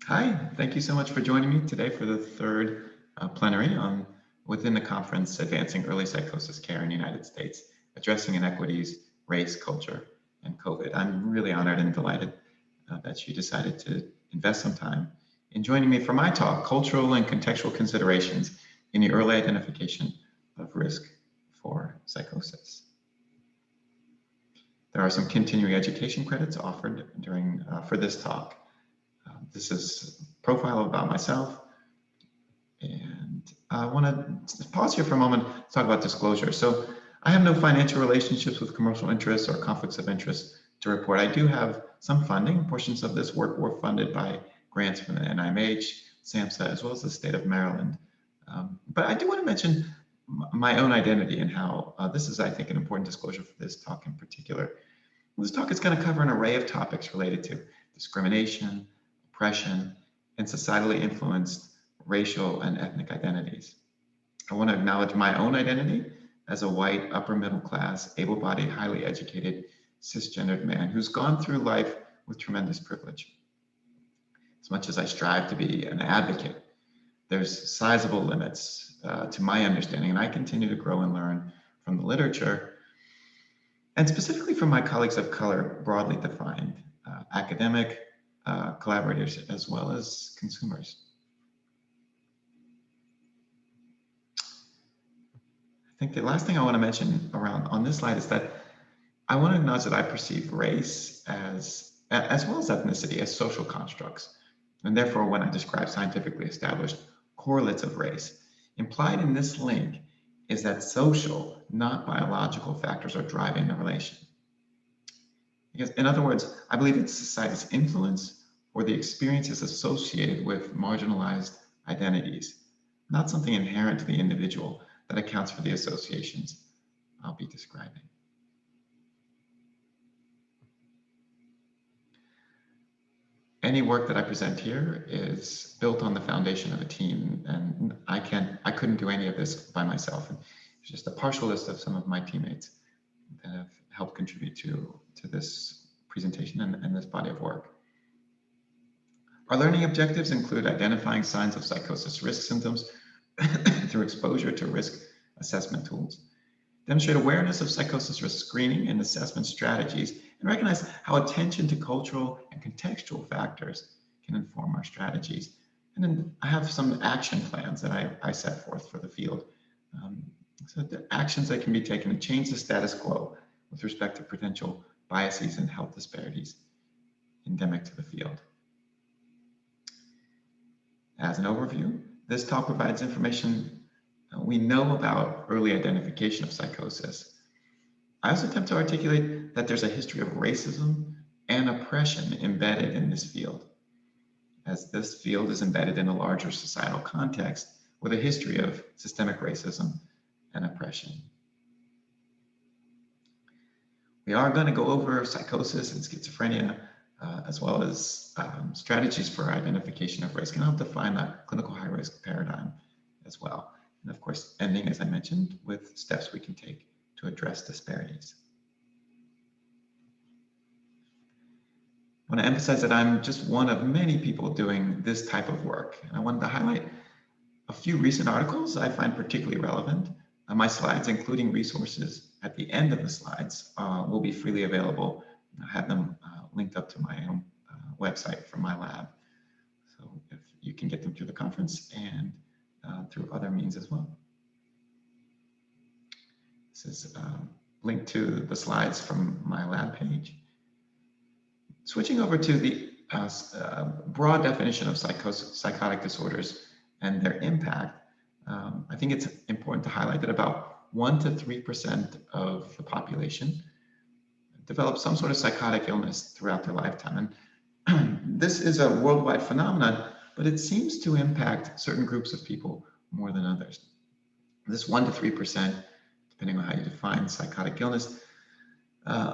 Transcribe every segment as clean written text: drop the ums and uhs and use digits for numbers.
Hi, thank you so much for joining me today for the third plenary on within the conference Advancing Early Psychosis Care in the United States, Addressing Inequities, Race, Culture, and COVID. I'm really honored and delighted that you decided to invest some time in joining me for my talk, Cultural and Contextual Considerations in the Early Identification of Risk for Psychosis. There are some continuing education credits offered during for this talk. This is a profile about myself, and I want to pause here for a moment to talk about disclosure. So I have no financial relationships with commercial interests or conflicts of interest to report. I do have some funding. Portions of this work were funded by grants from the NIMH, SAMHSA, as well as the state of Maryland. But I do want to mention my own identity and how this is, I think, an important disclosure for this talk in particular. This talk is going to cover an array of topics related to discrimination, oppression, and societally influenced racial and ethnic identities. I want to acknowledge my own identity as a white, upper middle class, able-bodied, highly educated, cisgendered man who's gone through life with tremendous privilege. As much as I strive to be an advocate, there's sizable limits to my understanding, and I continue to grow and learn from the literature, and specifically from my colleagues of color, broadly defined, academic, collaborators, as well as consumers. I think the last thing I want to mention around on this slide is that I want to acknowledge that I perceive race as well as ethnicity as social constructs. And therefore, when I describe scientifically established correlates of race, implied in this link is that social, not biological factors are driving the relation. Because, in other words, I believe it's society's influence or the experiences associated with marginalized identities, not something inherent to the individual that accounts for the associations I'll be describing. Any work that I present here is built on the foundation of a team, and I couldn't do any of this by myself. And it's just a partial list of some of my teammates that have helped contribute to this presentation and this body of work. Our learning objectives include identifying signs of psychosis risk symptoms through exposure to risk assessment tools, demonstrate awareness of psychosis risk screening and assessment strategies, and recognize how attention to cultural and contextual factors can inform our strategies. And then I have some action plans that I set forth for the field. So the actions that can be taken to change the status quo with respect to potential biases and health disparities endemic to the field. As an overview, this talk provides information we know about early identification of psychosis. I also attempt to articulate that there's a history of racism and oppression embedded in this field, as this field is embedded in a larger societal context with a history of systemic racism and oppression. We are going to go over psychosis and schizophrenia, as well as strategies for identification of risk, and I'll define that clinical high risk paradigm as well. And of course, ending, as I mentioned, with steps we can take to address disparities. I want to emphasize that I'm just one of many people doing this type of work. And I wanted to highlight a few recent articles I find particularly relevant. My slides, including resources at the end of the slides, will be freely available. I have them linked up to my own website from my lab. So if you can get them through the conference and through other means as well. This is linked to the slides from my lab page. Switching over to the broad definition of psychotic disorders and their impact, I think it's important to highlight that about 1 to 3% of the population develop some sort of psychotic illness throughout their lifetime. And this is a worldwide phenomenon, but it seems to impact certain groups of people more than others. This 1 to 3%, depending on how you define psychotic illness,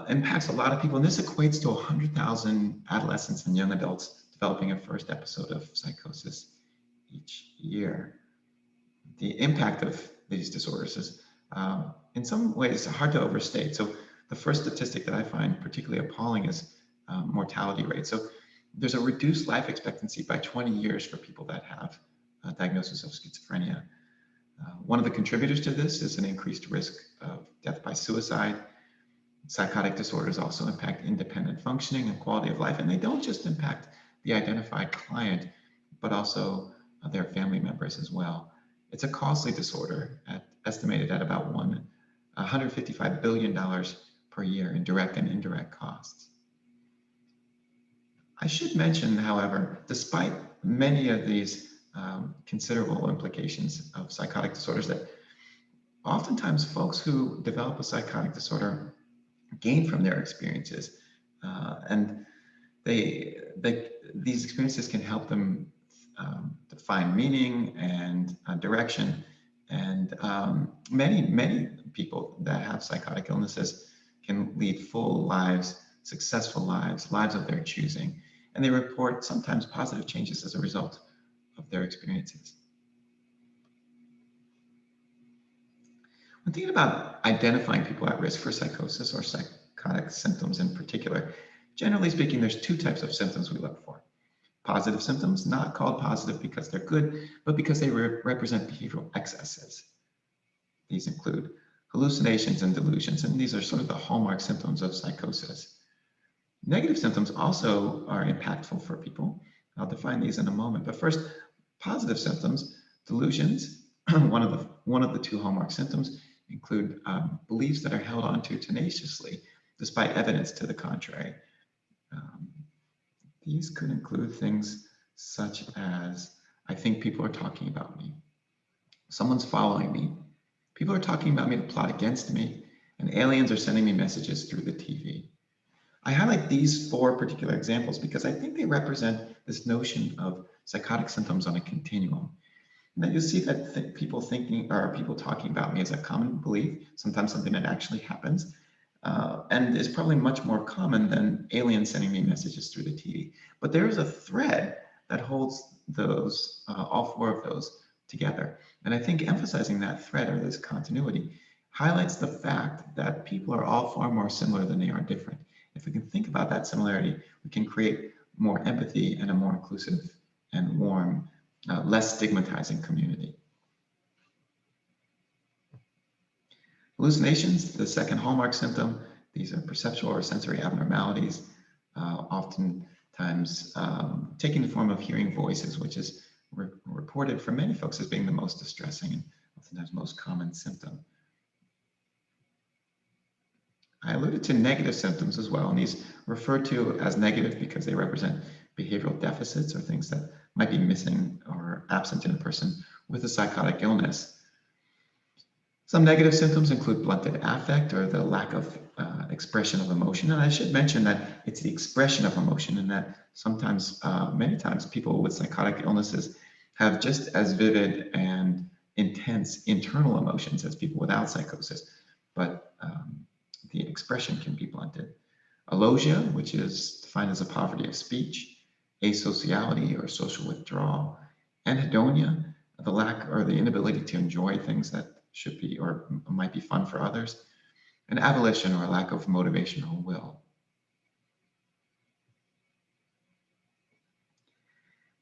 impacts a lot of people. And this equates to 100,000 adolescents and young adults developing a first episode of psychosis each year. The impact of these disorders is, in some ways, hard to overstate. So the first statistic that I find particularly appalling is mortality rate. So There's a reduced life expectancy by 20 years for people that have a diagnosis of schizophrenia. One of the contributors to this is an increased risk of death by suicide. Psychotic disorders also impact independent functioning and quality of life, and they don't just impact the identified client, but also their family members as well. It's a costly disorder, estimated at about $155 billion per year in direct and indirect costs. I should mention, however, despite many of these considerable implications of psychotic disorders, that oftentimes folks who develop a psychotic disorder gain from their experiences, and these experiences can help them to find meaning and direction. And many people that have psychotic illnesses can lead full lives, successful lives, lives of their choosing, and they report sometimes positive changes as a result of their experiences. When thinking about identifying people at risk for psychosis or psychotic symptoms in particular, generally speaking, there's two types of symptoms we look for. Positive symptoms, not called positive because they're good, but because they represent behavioral excesses. These include hallucinations and delusions, and these are sort of the hallmark symptoms of psychosis. Negative symptoms also are impactful for people. I'll define these in a moment, but first, positive symptoms, delusions, one of the two hallmark symptoms include beliefs that are held onto tenaciously despite evidence to the contrary. These could include things such as, I think people are talking about me, someone's following me, people are talking about me to plot against me, and aliens are sending me messages through the TV. I highlight these four particular examples because I think they represent this notion of psychotic symptoms on a continuum. And then you'll see that people talking about me is a common belief, sometimes something that actually happens, and is probably much more common than aliens sending me messages through the TV. But there is a thread that holds those, all four of those together. And I think emphasizing that thread or this continuity highlights the fact that people are all far more similar than they are different. If we can think about that similarity, we can create more empathy and a more inclusive and warm, less stigmatizing community. Hallucinations, the second hallmark symptom. These are perceptual or sensory abnormalities, oftentimes taking the form of hearing voices, which is reported for many folks as being the most distressing and oftentimes most common symptom. I alluded to negative symptoms as well, and these referred to as negative because they represent behavioral deficits or things that might be missing or absent in a person with a psychotic illness. Some negative symptoms include blunted affect or the lack of expression of emotion. And I should mention that it's the expression of emotion, and that sometimes, many times, people with psychotic illnesses have just as vivid and intense internal emotions as people without psychosis, but the expression can be blunted. Alogia, which is defined as a poverty of speech, asociality or social withdrawal, anhedonia, the lack or the inability to enjoy things that should be or might be fun for others, and avolition or lack of motivation or will.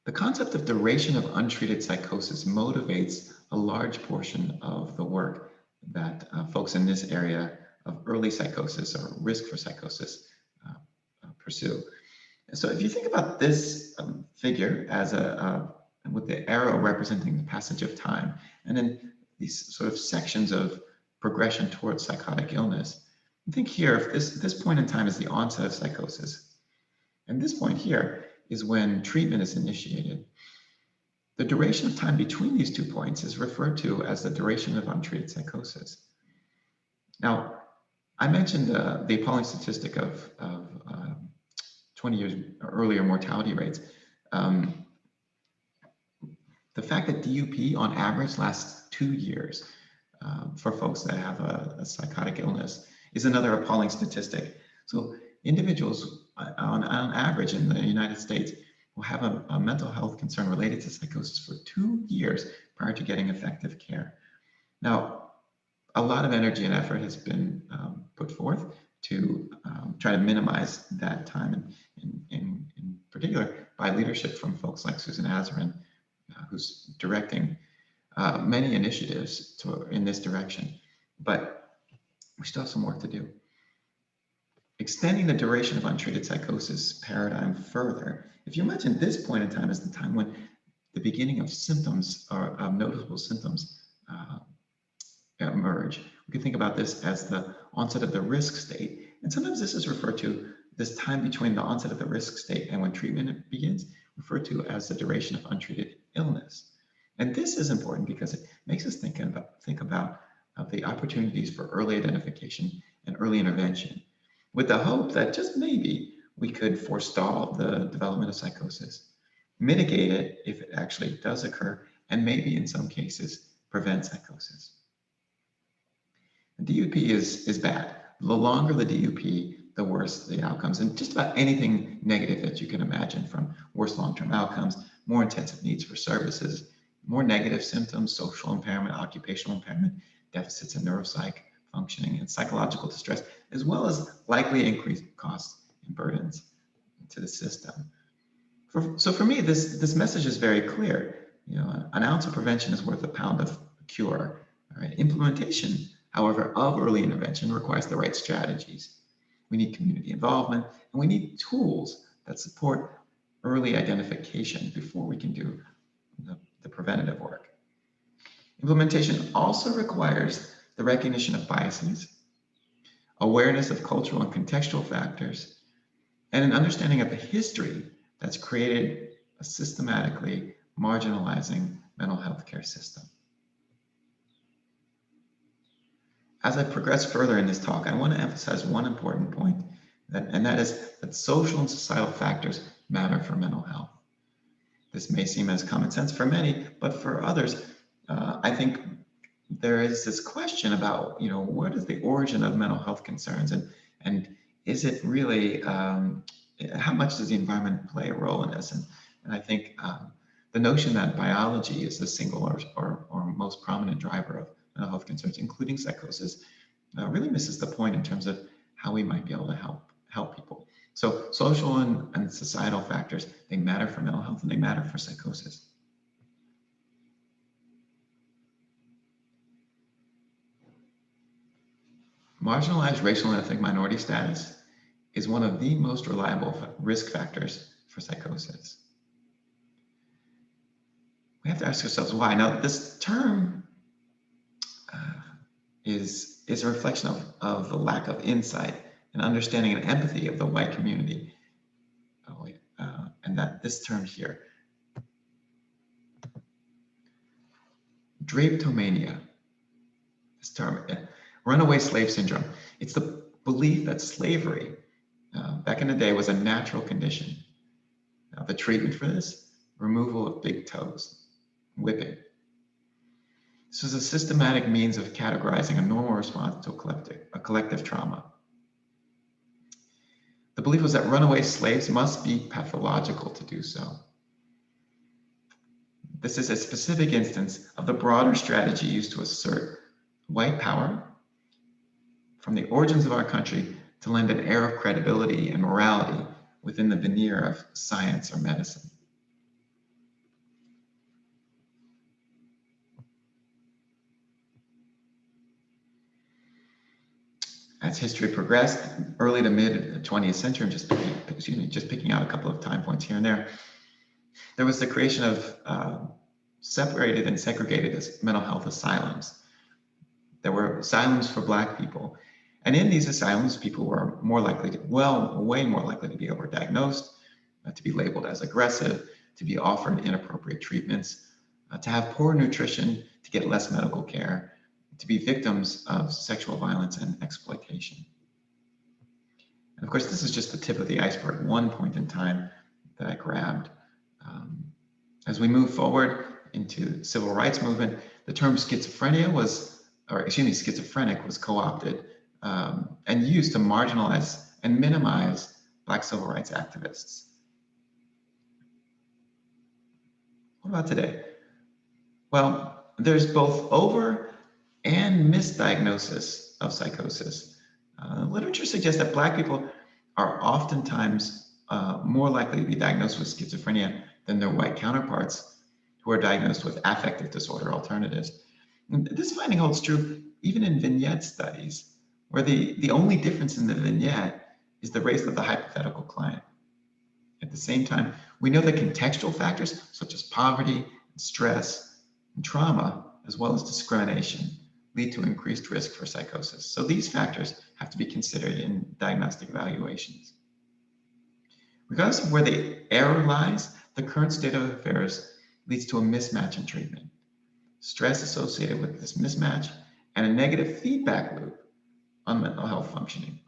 The concept of duration of untreated psychosis motivates a large portion of the work that folks in this area of early psychosis or risk for psychosis pursue. So if you think about this figure as with the arrow representing the passage of time, and then these sort of sections of progression towards psychotic illness, I think here, if this point in time is the onset of psychosis, and this point here is when treatment is initiated. The duration of time between these 2 points is referred to as the duration of untreated psychosis. Now, I mentioned the appalling statistic of 20 years earlier mortality rates. The fact that DUP on average lasts 2 years for folks that have a psychotic illness is another appalling statistic. So individuals on average in the United States will have a mental health concern related to psychosis for 2 years prior to getting effective care. Now, a lot of energy and effort has been put forth to try to minimize that time in particular by leadership from folks like Susan Azarin, who's directing many initiatives in this direction. But we still have some work to do. Extending the duration of untreated psychosis paradigm further, if you imagine this point in time as the time when the beginning of symptoms or noticeable symptoms emerge, we can think about this as the onset of the risk state. And sometimes this is referred to, this time between the onset of the risk state and when treatment begins, referred to as the duration of untreated illness. And this is important because it makes us think about the opportunities for early identification and early intervention, with the hope that just maybe we could forestall the development of psychosis, mitigate it if it actually does occur, and maybe in some cases prevent psychosis. The DUP is bad. The longer the DUP, the worse the outcomes, and just about anything negative that you can imagine, from worse long-term outcomes, more intensive needs for services, more negative symptoms, social impairment, occupational impairment, deficits in neuropsych functioning, and psychological distress, as well as likely increased costs and burdens to the system. So for me, this message is very clear. An ounce of prevention is worth a pound of cure. All right? Implementation, however, of early intervention requires the right strategies. We need community involvement, and we need tools that support early identification before we can do the preventative work. Implementation also requires the recognition of biases, awareness of cultural and contextual factors, and an understanding of the history that's created a systematically marginalizing mental health care system. As I progress further in this talk, I want to emphasize one important point, and that is that social and societal factors matter for mental health. This may seem as common sense for many, but for others, I think there is this question about, what is the origin of mental health concerns, and is it really, how much does the environment play a role in this? And I think the notion that biology is the single or most prominent driver of mental health concerns, including psychosis, really misses the point in terms of how we might be able to help people. So social and societal factors, they matter for mental health and they matter for psychosis. Marginalized racial and ethnic minority status is one of the most reliable risk factors for psychosis. We have to ask ourselves why. Now, this term is a reflection of the lack of insight and understanding and empathy of the white community. And that this term here, drapetomania, this term, runaway slave syndrome, it's the belief that slavery back in the day was a natural condition. The treatment for this, removal of big toes, whipping. This was a systematic means of categorizing a normal response to a collective trauma. The belief was that runaway slaves must be pathological to do so. This is a specific instance of the broader strategy used to assert white power from the origins of our country to lend an air of credibility and morality within the veneer of science or medicine. As history progressed, early to mid 20th century, just picking out a couple of time points here and there was the creation of separated and segregated mental health asylums. There were asylums for Black people. And in these asylums, people were way more likely to be overdiagnosed, to be labeled as aggressive, to be offered inappropriate treatments, to have poor nutrition, to get less medical care, to be victims of sexual violence and exploitation. And of course, this is just the tip of the iceberg, one point in time that I grabbed. As we move forward into the civil rights movement, the term schizophrenic was co-opted and used to marginalize and minimize Black civil rights activists. What about today? Well, there's both over and misdiagnosis of psychosis. Literature suggests that Black people are oftentimes more likely to be diagnosed with schizophrenia than their white counterparts who are diagnosed with affective disorder alternatives. And this finding holds true even in vignette studies, where the only difference in the vignette is the race of the hypothetical client. At the same time, we know that contextual factors such as poverty, stress, and trauma, as well as discrimination, lead to increased risk for psychosis. So these factors have to be considered in diagnostic evaluations. Regardless of where the error lies, the current state of affairs leads to a mismatch in treatment, stress associated with this mismatch, and a negative feedback loop on mental health functioning.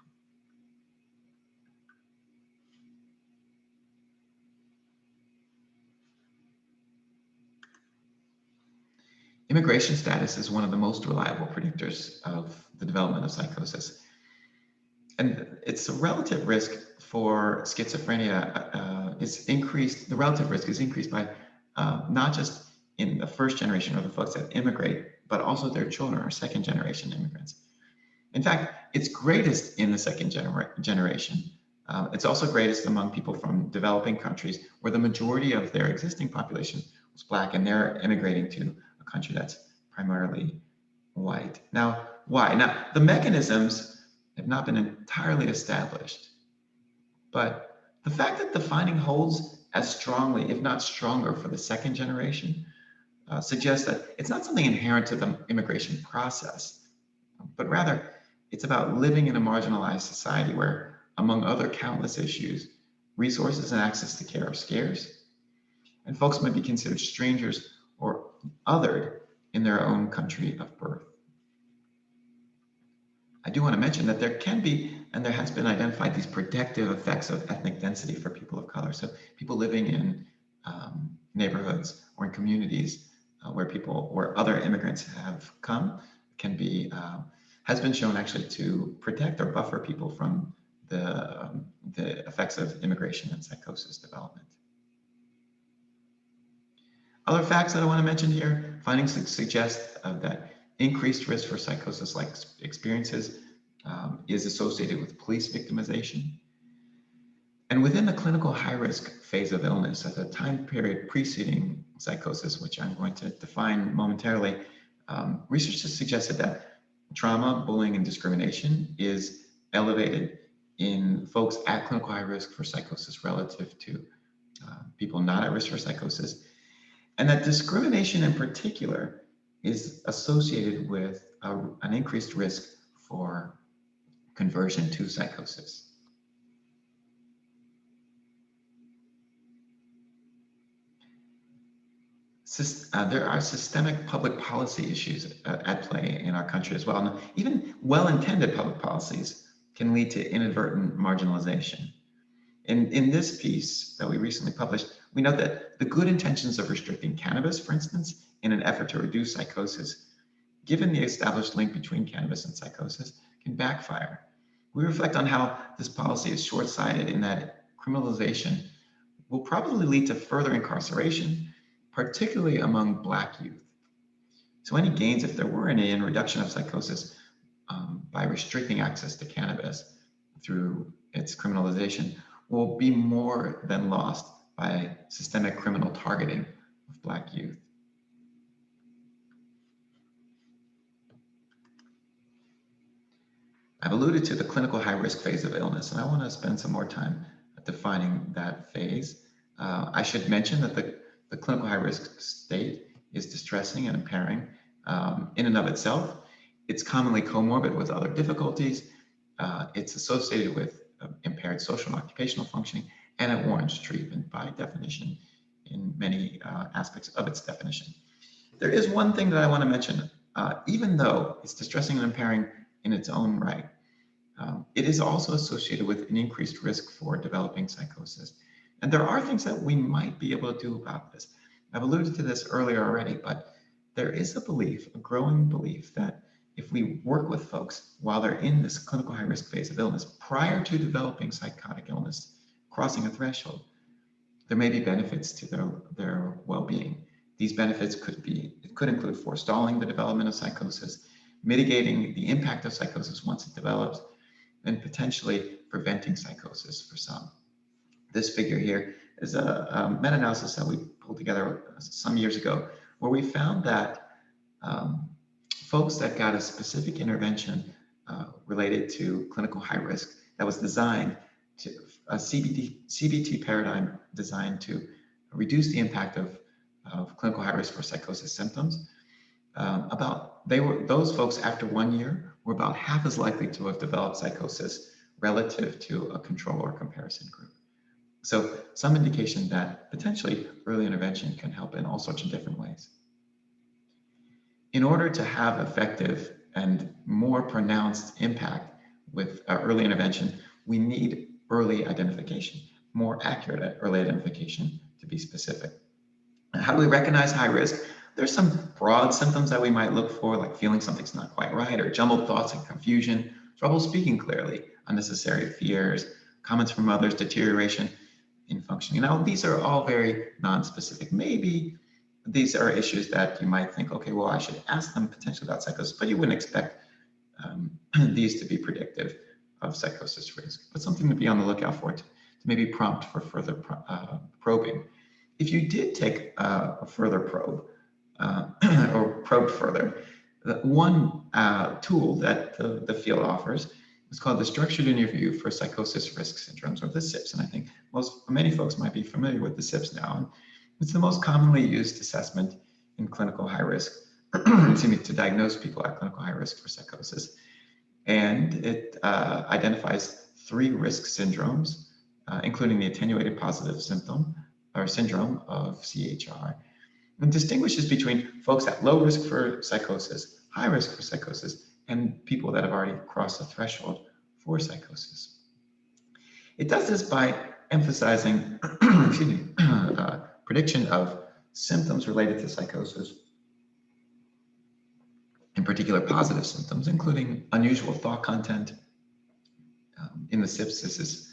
Immigration status is one of the most reliable predictors of the development of psychosis. And it's a relative risk for schizophrenia is increased, the relative risk is increased by not just in the first generation or the folks that immigrate, but also their children or second generation immigrants. In fact, it's greatest in the second generation. It's also greatest among people from developing countries where the majority of their existing population was Black and they're immigrating to a country that's primarily white. Now, why? Now, the mechanisms have not been entirely established, but the fact that the finding holds as strongly, if not stronger, for the second generation suggests that it's not something inherent to the immigration process, but rather it's about living in a marginalized society where, among other countless issues, resources and access to care are scarce, and folks might be considered strangers or othered in their own country of birth. I do want to mention that there can be, and there has been identified, these protective effects of ethnic density for people of color. So people living in neighborhoods or in communities where other immigrants have come can be, has been shown actually to protect or buffer people from the effects of immigration and psychosis development. Other facts that I want to mention here, findings suggest that increased risk for psychosis-like experiences is associated with police victimization. And within the clinical high-risk phase of illness, at the time period preceding psychosis, which I'm going to define momentarily, research has suggested that trauma, bullying, and discrimination is elevated in folks at clinical high risk for psychosis relative to people not at risk for psychosis. And that discrimination in particular is associated with an increased risk for conversion to psychosis. There are systemic public policy issues at play in our country as well. And even well-intended public policies can lead to inadvertent marginalization. In this piece that we recently published, we note that the good intentions of restricting cannabis, for instance, in an effort to reduce psychosis, given the established link between cannabis and psychosis, can backfire. We reflect on how this policy is short-sighted in that criminalization will probably lead to further incarceration, particularly among Black youth. So any gains, if there were any, in reduction of psychosis by restricting access to cannabis through its criminalization will be more than lost by systemic criminal targeting of Black youth. I've alluded to the clinical high-risk phase of illness, and I want to spend some more time defining that phase. I should mention that the clinical high-risk state is distressing and impairing in and of itself. It's commonly comorbid with other difficulties. It's associated with impaired social and occupational functioning, and it warrants treatment by definition in many aspects of its definition. There is one thing that I want to mention. Even though it's distressing and impairing in its own right, it is also associated with an increased risk for developing psychosis. And there are things that we might be able to do about this. I've alluded to this earlier already, but there is a belief, a growing belief, that if we work with folks while they're in this clinical high-risk phase of illness, prior to developing psychotic illness, crossing a threshold, there may be benefits to their well-being. These benefits could include forestalling the development of psychosis, mitigating the impact of psychosis once it develops, and potentially preventing psychosis for some. This figure here is a meta-analysis that we pulled together some years ago, where we found that folks that got a specific intervention related to clinical high risk that was designed to a CBT paradigm designed to reduce the impact of clinical high risk for psychosis symptoms. Those folks after 1 year were about half as likely to have developed psychosis relative to a control or comparison group. So some indication that potentially early intervention can help in all sorts of different ways. In order to have effective and more pronounced impact with early intervention, we need early identification, more accurate early identification to be specific. And how do we recognize high risk? There's some broad symptoms that we might look for, like feeling something's not quite right, or jumbled thoughts and confusion, trouble speaking clearly, unnecessary fears, comments from others, deterioration in functioning. Now, these are all very non-specific. Maybe these are issues that you might think, okay, well, I should ask them potentially about psychosis, but you wouldn't expect these to be predictive of psychosis risk, but something to be on the lookout for to maybe prompt for further probing. If you did take a further probe or probed further, one tool that the field offers is called the Structured Interview for Psychosis Risk Syndromes, or the SIPS. And I think many folks might be familiar with the SIPS now. It's the most commonly used assessment in clinical high risk, to diagnose people at clinical high risk for psychosis. And it identifies 3 risk syndromes, including the attenuated positive syndrome of CHR, and distinguishes between folks at low risk for psychosis, high risk for psychosis, and people that have already crossed the threshold for psychosis. It does this by emphasizing prediction of symptoms related to psychosis, in particular positive symptoms, including unusual thought content. In the SIPS, this is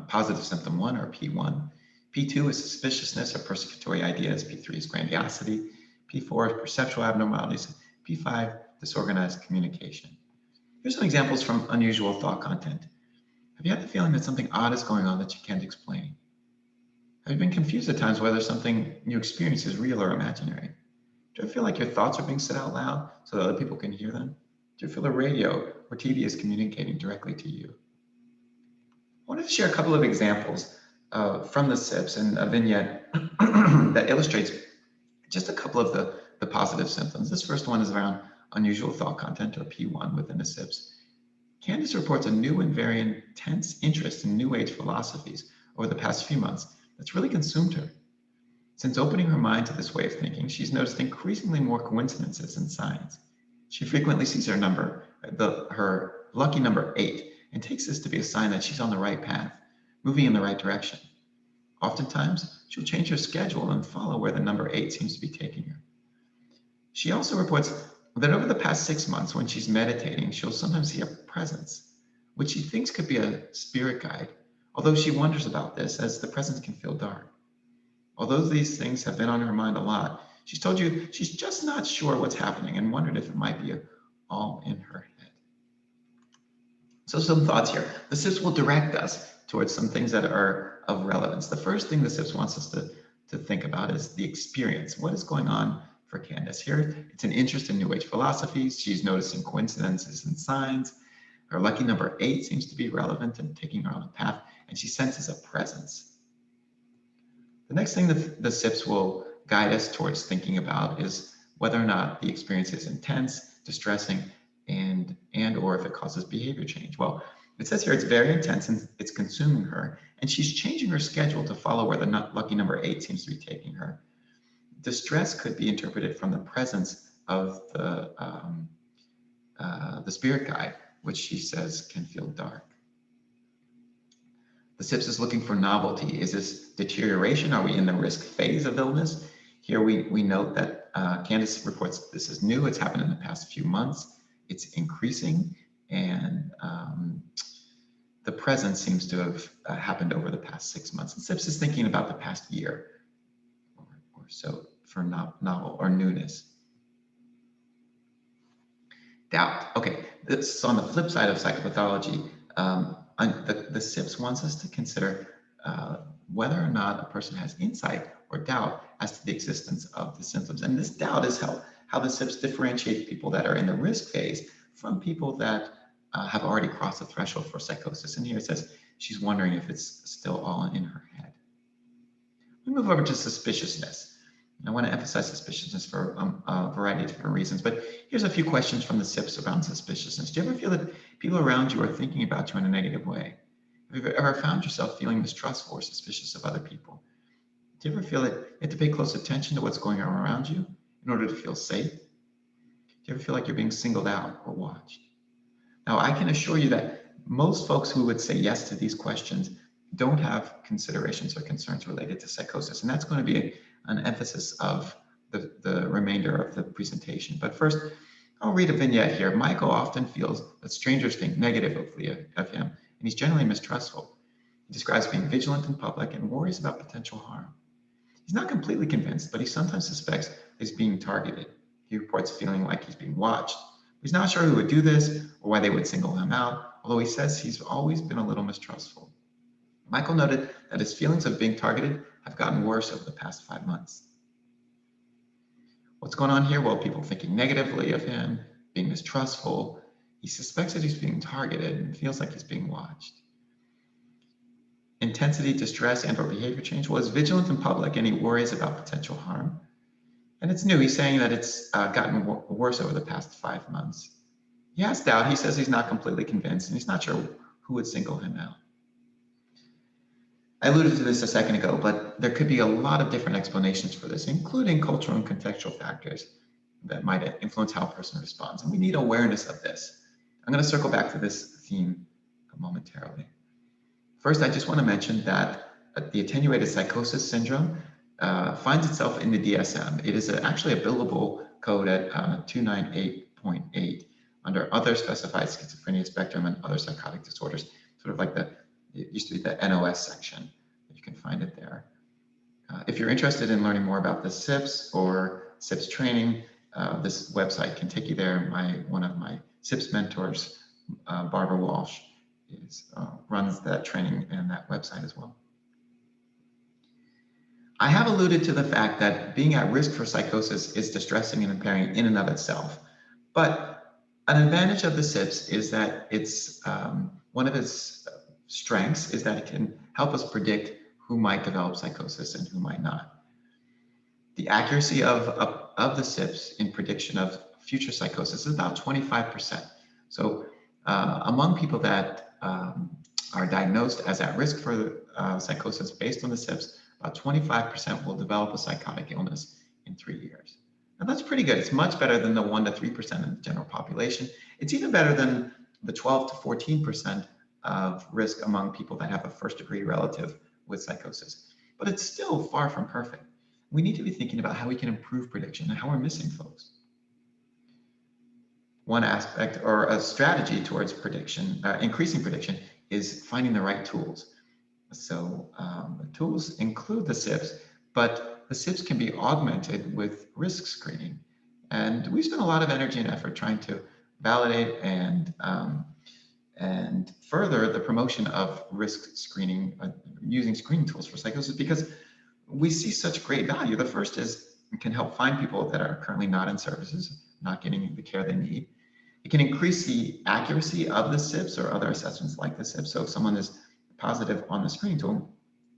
positive symptom 1, or P1. P2 is suspiciousness or persecutory ideas. P3 is grandiosity. P4 is perceptual abnormalities. P5, disorganized communication. Here's some examples from unusual thought content. Have you had the feeling that something odd is going on that you can't explain? Have you been confused at times whether something you experience is real or imaginary? Do you feel like your thoughts are being said out loud so that other people can hear them? Do you feel the radio or TV is communicating directly to you? I wanted to share a couple of examples from the SIPS and a vignette that illustrates just a couple of the positive symptoms. This first one is around unusual thought content, or P1, within the SIPS. Candace reports a new and very intense interest in New Age philosophies over the past few months that's really consumed her. Since opening her mind to this way of thinking, she's noticed increasingly more coincidences in signs. She frequently sees her lucky number 8, and takes this to be a sign that she's on the right path, moving in the right direction. Oftentimes, she'll change her schedule and follow where the number 8 seems to be taking her. She also reports that over the past 6 months, when she's meditating, she'll sometimes see a presence, which she thinks could be a spirit guide, although she wonders about this as the presence can feel dark. Although these things have been on her mind a lot, she's told you she's just not sure what's happening and wondered if it might be all in her head. So some thoughts here. The SIPS will direct us towards some things that are of relevance. The first thing the SIPS wants us to think about is the experience. What is going on for Candace here? It's an interest in New Age philosophies. She's noticing coincidences and signs. Her lucky number 8 seems to be relevant and taking her on a path, and she senses a presence. The next thing that the SIPS will guide us towards thinking about is whether or not the experience is intense, distressing, and or if it causes behavior change. Well, it says here it's very intense and it's consuming her, and she's changing her schedule to follow where the lucky number 8 seems to be taking her. Distress could be interpreted from the presence of the spirit guide, which she says can feel dark. The SIPS is looking for novelty. Is this deterioration? Are we in the risk phase of illness? Here we note that Candace reports this is new. It's happened in the past few months. It's increasing, and the presence seems to have happened over the past 6 months. And SIPS is thinking about the past year or so for novel or newness. Doubt. Okay, this is on the flip side of psychopathology. The SIPS wants us to consider whether or not a person has insight or doubt as to the existence of the symptoms. And this doubt is how the SIPs differentiate people that are in the risk phase from people that have already crossed the threshold for psychosis. And here it says she's wondering if it's still all in her head. We move over to suspiciousness. I want to emphasize suspiciousness for a variety of different reasons, but here's a few questions from the SIPs around suspiciousness. Do you ever feel that people around you are thinking about you in a negative way? Have you ever found yourself feeling mistrustful or suspicious of other people? Do you ever feel that you have to pay close attention to what's going on around you in order to feel safe? Do you ever feel like you're being singled out or watched? Now, I can assure you that most folks who would say yes to these questions don't have considerations or concerns related to psychosis, and that's going to be an emphasis of the remainder of the presentation. But first, I'll read a vignette here. Michael often feels that strangers think negatively of him, and he's generally mistrustful. He describes being vigilant in public and worries about potential harm. He's not completely convinced, but he sometimes suspects he's being targeted. He reports feeling like he's being watched. He's not sure who would do this or why they would single him out, although he says he's always been a little mistrustful. Michael noted that his feelings of being targeted have gotten worse over the past 5 months. What's going on here? Well, people thinking negatively of him, being mistrustful. He suspects that he's being targeted and feels like he's being watched. Intensity, distress, and/or behavior change. Well, he's vigilant in public and he worries about potential harm. And it's new. He's saying that it's gotten worse over the past 5 months. He has doubt. He says he's not completely convinced and he's not sure who would single him out. I alluded to this a second ago, but there could be a lot of different explanations for this, including cultural and contextual factors that might influence how a person responds. And we need awareness of this. I'm going to circle back to this theme momentarily. First, I just want to mention that the attenuated psychosis syndrome finds itself in the DSM. It is actually a billable code at 298.8 under other specified schizophrenia spectrum and other psychotic disorders, sort of like it used to be the NOS section. You can find it there. If you're interested in learning more about the SIPs or SIPs training, this website can take you there. One of my SIPs mentors, Barbara Walsh, runs that training and that website as well. I have alluded to the fact that being at risk for psychosis is distressing and impairing in and of itself. But an advantage of the SIPs is that it's one of its strengths is that it can help us predict who might develop psychosis and who might not. The accuracy of the SIPs in prediction of future psychosis is about 25%. So among people that are diagnosed as at risk for psychosis based on the SIPs, about 25% will develop a psychotic illness in 3 years. Now that's pretty good. It's much better than the 1 to 3% in the general population. It's even better than the 12 to 14% of risk among people that have a first-degree relative with psychosis. But it's still far from perfect. We need to be thinking about how we can improve prediction and how we're missing folks. One aspect or a strategy towards prediction, increasing prediction, is finding the right tools. So the tools include the SIPs, but the SIPs can be augmented with risk screening. And we spend a lot of energy and effort trying to validate and further the promotion of risk screening using screening tools for psychosis because we see such great value. The first is it can help find people that are currently not in services, not getting the care they need. It can increase the accuracy of the SIPs or other assessments like the SIPs. So if someone is positive on the screening tool,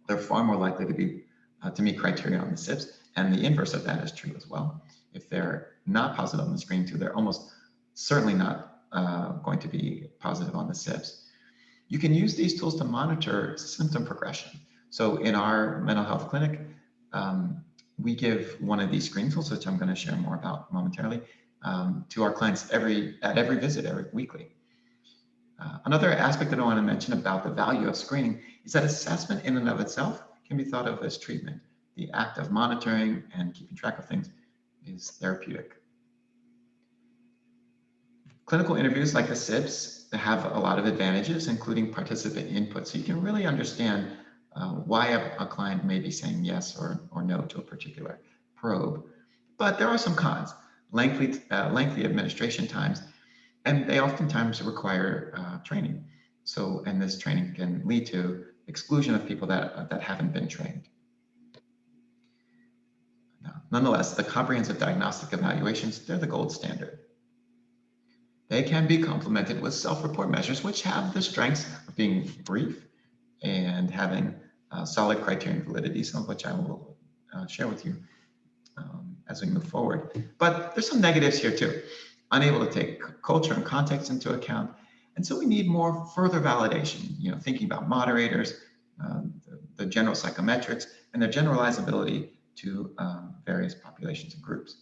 they're far more likely to meet criteria on the SIPs. And the inverse of that is true as well. If they're not positive on the screening tool, they're almost certainly not going to be positive on the SIPs. You can use these tools to monitor symptom progression. So in our mental health clinic, we give one of these screening tools, which I'm going to share more about momentarily, to our clients at every visit, every weekly. Another aspect that I want to mention about the value of screening is that assessment in and of itself can be thought of as treatment. The act of monitoring and keeping track of things is therapeutic. Clinical interviews like the SIPs have a lot of advantages, including participant input. So you can really understand why a client may be saying yes or no to a particular probe. But there are some cons, lengthy administration times, and they oftentimes require training. And this training can lead to exclusion of people that haven't been trained. Now, nonetheless, the comprehensive diagnostic evaluations, they're the gold standard. They can be complemented with self-report measures, which have the strengths of being brief and having solid criterion validity, some of which I will share with you as we move forward. But there's some negatives here too. Unable to take culture and context into account. And so we need more further validation, thinking about moderators, the general psychometrics, and their generalizability to various populations and groups.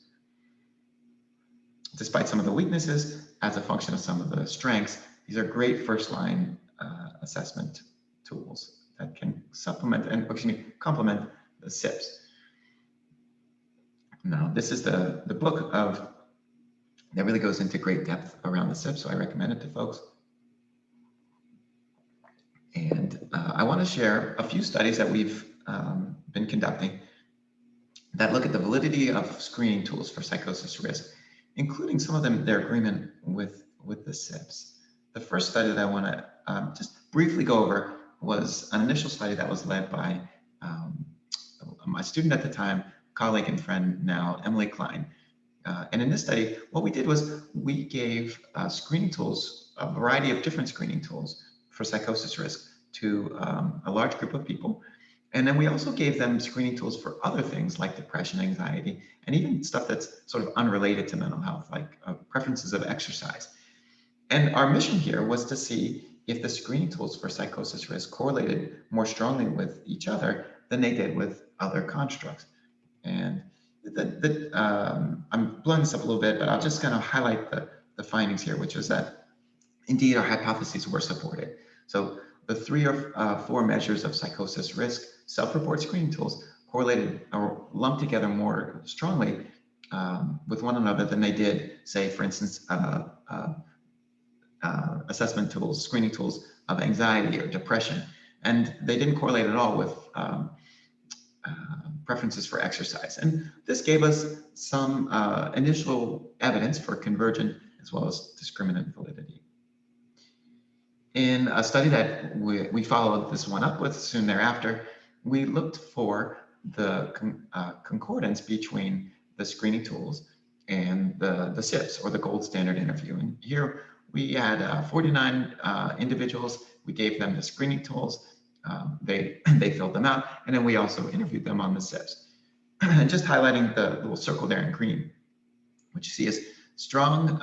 Despite some of the weaknesses, as a function of some of the strengths, these are great first-line assessment tools that can supplement and complement the SIPs. Now, this is the book that really goes into great depth around the SIPs, so I recommend it to folks. And I want to share a few studies that we've been conducting that look at the validity of screening tools for psychosis risk, including some of them, their agreement with the SIPs. The first study that I want to just briefly go over was an initial study that was led by my student at the time, colleague and friend now, Emily Klein. And in this study, what we did was we gave screening tools, a variety of different screening tools for psychosis risk to a large group of people. And then we also gave them screening tools for other things like depression, anxiety, and even stuff that's sort of unrelated to mental health, like preferences of exercise. And our mission here was to see if the screening tools for psychosis risk correlated more strongly with each other than they did with other constructs. And I'm blowing this up a little bit, but I'll just kind of highlight the findings here, which is that indeed our hypotheses were supported. So the 3 or 4 measures of psychosis risk, self-report screening tools correlated or lumped together more strongly with one another than they did, say, for instance, assessment tools, screening tools of anxiety or depression. And they didn't correlate at all with preferences for exercise. And this gave us some initial evidence for convergent as well as discriminant validity. In a study that we followed this one up with soon thereafter, we looked for the concordance between the screening tools and the SIPs, or the gold standard interview. And here we had 49 individuals. We gave them the screening tools. They filled them out, and then we also interviewed them on the SIPs. And just highlighting the little circle there in green, what you see is strong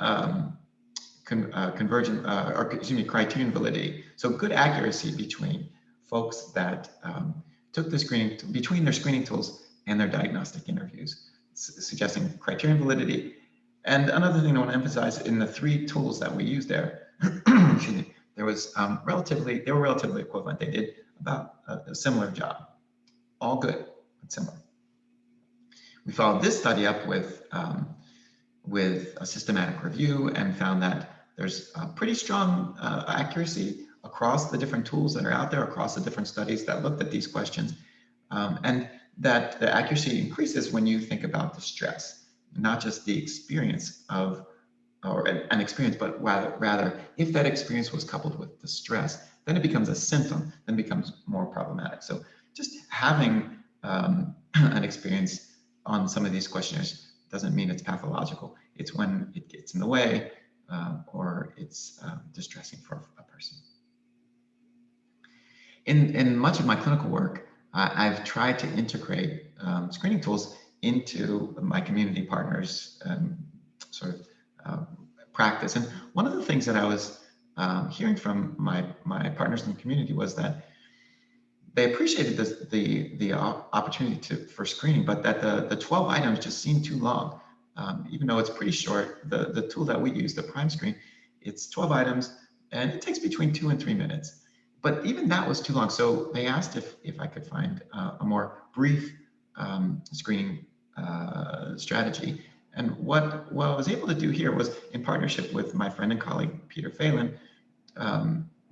convergent, criterion validity. So good accuracy between folks that took the screening, between their screening tools and their diagnostic interviews, suggesting criterion validity. And another thing I want to emphasize, in the 3 tools that we used there, excuse me, there was they were relatively equivalent. They did about a similar job. All good, but similar. We followed this study up with a systematic review and found that there's a pretty strong accuracy across the different tools that are out there, across the different studies that looked at these questions, and that the accuracy increases when you think about the stress, not just the experience of, or an experience, but rather if that experience was coupled with the stress, then it becomes a symptom, then becomes more problematic. So just having an experience on some of these questionnaires doesn't mean it's pathological. It's when it gets in the way or it's distressing for a person. In much of my clinical work, I've tried to integrate screening tools into my community partners' practice. And one of the things that I was hearing from my partners in the community was that they appreciated the opportunity for screening, but that the 12 items just seemed too long. Even though it's pretty short, the tool that we use, the Prime Screen, it's 12 items and it takes between 2 and 3 minutes. But even that was too long. So they asked if I could find a more brief screening strategy. And what I was able to do here was, in partnership with my friend and colleague, Peter Phelan,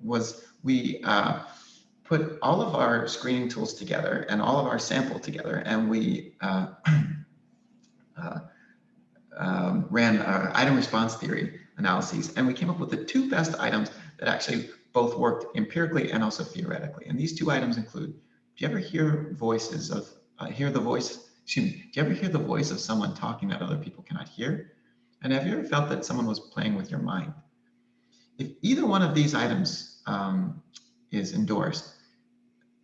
was we put all of our screening tools together and all of our sample together, and we ran our item response theory analyses, and we came up with the 2 best items that actually both worked empirically and also theoretically. And these two items include, do you ever hear voices of, do you ever hear the voice of someone talking that other people cannot hear? And have you ever felt that someone was playing with your mind? If either one of these items is endorsed,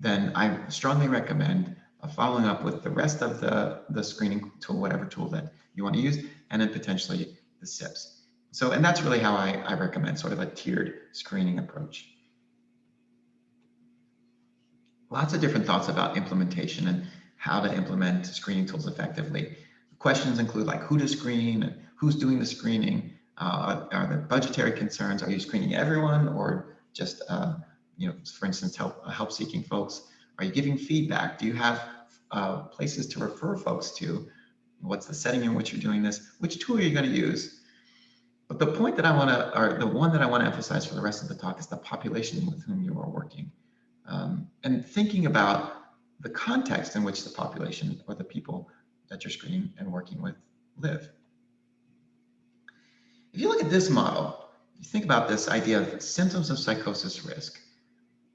then I strongly recommend following up with the rest of the screening tool, whatever tool that you want to use, and then potentially the SIPs. So, and that's really how I recommend sort of a tiered screening approach. Lots of different thoughts about implementation and how to implement screening tools effectively. Questions include like who to screen, and who's doing the screening, are there budgetary concerns, are you screening everyone or just for instance, help-seeking folks? Are you giving feedback? Do you have places to refer folks to? What's the setting in which you're doing this? Which tool are you going to use? But the point that I want to, or the one that I want to emphasize for the rest of the talk is the population with whom you are working. And thinking about the context in which the population or the people that you're screening and working with live. If you look at this model, you think about this idea of symptoms of psychosis risk,